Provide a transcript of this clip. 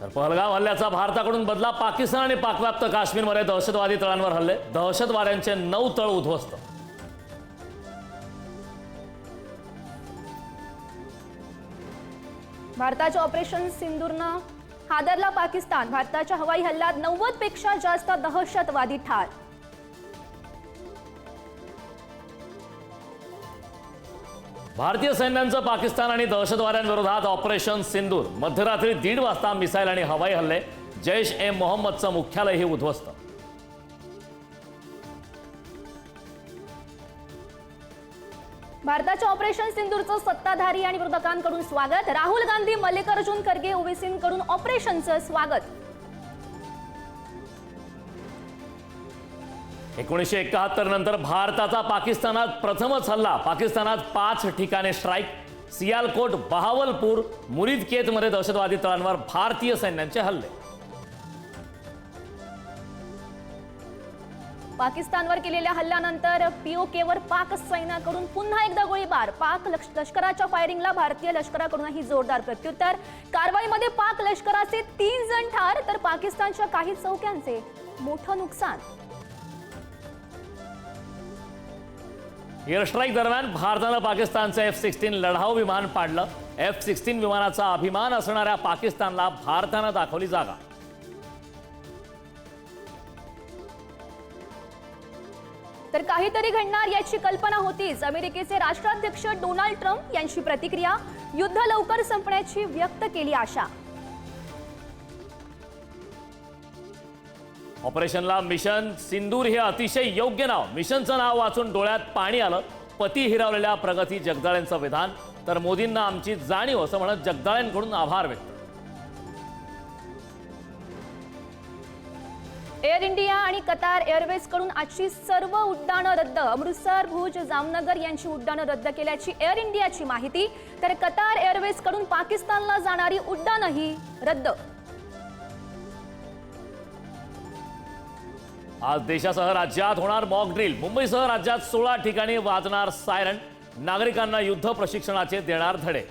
पहलगाम हल्ल्याचा भारताकडून बदला, पाकिस्तान आणि पाकव्याप्त काश्मीरमध्ये दहशतवादी तळांवर हल्ले, दहशतवाद्यांचे 9 तळ उद्ध्वस्त. भारताच्या ऑपरेशन सिंदूरनं हादरला पाकिस्तान. भारताच्या हवाई हल्ल्यात 90 पेक्षा जास्त दहशतवादी ठार. भारतीय सैन्याचं पाकिस्तान आणि दहशतवाद्यांविरोधात ऑपरेशन सिंदूर. मध्यरात्री 1:30 वाजता मिसाईल आणि हवाई हल्ले. जैश-ए-मोहम्मदचं मुख्यालयही उद्ध्वस्त. भारताच्या ऑपरेशन सिंदूरचं सत्ताधारी आणि विरोधकांकडून स्वागत. राहुल गांधी, मल्लिकार्जुन खरगे, ओवेसींकडून ऑपरेशनचं स्वागत. 1971 नंतर भारताचा पाकिस्तानात प्रथमच हल्ला. पाकिस्तानात 5 ठिकाणे स्ट्राईक. सियालकोट, बहावलपूर, मुरीदकेतमध्ये दहशतवादी तळांवर भारतीय सैन्याचे हल्ले. पाकिस्तानवर केलेल्या हल्ल्यानंतर पीओकेवर पाक सैन्याकडून पुन्हा एकदा गोळीबार. पाक लष्कराच्या फायरिंगला भारतीय लष्कराकडूनही जोरदार प्रत्युत्तर. कारवाईमध्ये पाक लष्कराचे 3 जण ठार तर पाकिस्तानच्या काही चौक्यांचे मोठं नुकसान. एअर स्ट्राईक दरम्यान भारतानं पाकिस्तानचं F-16 लढाऊ विमान पाडलं. F-16 विमानाचा अभिमान असणाऱ्या पाकिस्तानला भारतानं दाखवली जागा. तर काहीतरी घडणार याची कल्पना होतीच. अमेरिकेचे राष्ट्राध्यक्ष डोनाल्ड ट्रम्प यांची प्रतिक्रिया. युद्ध लवकर संपण्याची व्यक्त केली आशा. ऑपरेशनला मिशन सिंदूर हे अतिशय योग्य नाव. मिशनचं नाव वाचून डोळ्यात पाणी आलं. पती हिरावलेल्या प्रगती जगदाळेंचं विधान. तर मोदींना आमची जाणीव असं म्हणत जगदाळेंकडून आभार व्यक्त. एअर इंडिया आणि कतार एअरवेज कडून आजची सर्व उड्डाणं रद्द. अमृतसर, भुज, जामनगर यांची उड्डाणं रद्द केल्याची एअर इंडियाची माहिती. तर कतार एअरवेज कडून पाकिस्तानला जाणारी उड्डाणंही रद्द. आज देशासह राज्यात होणार मॉक ड्रिल. मुंबईसह राज्यात 16 ठिकाणी वाजणार सायरन. नागरिकांना युद्ध प्रशिक्षणाचे देणार धडे.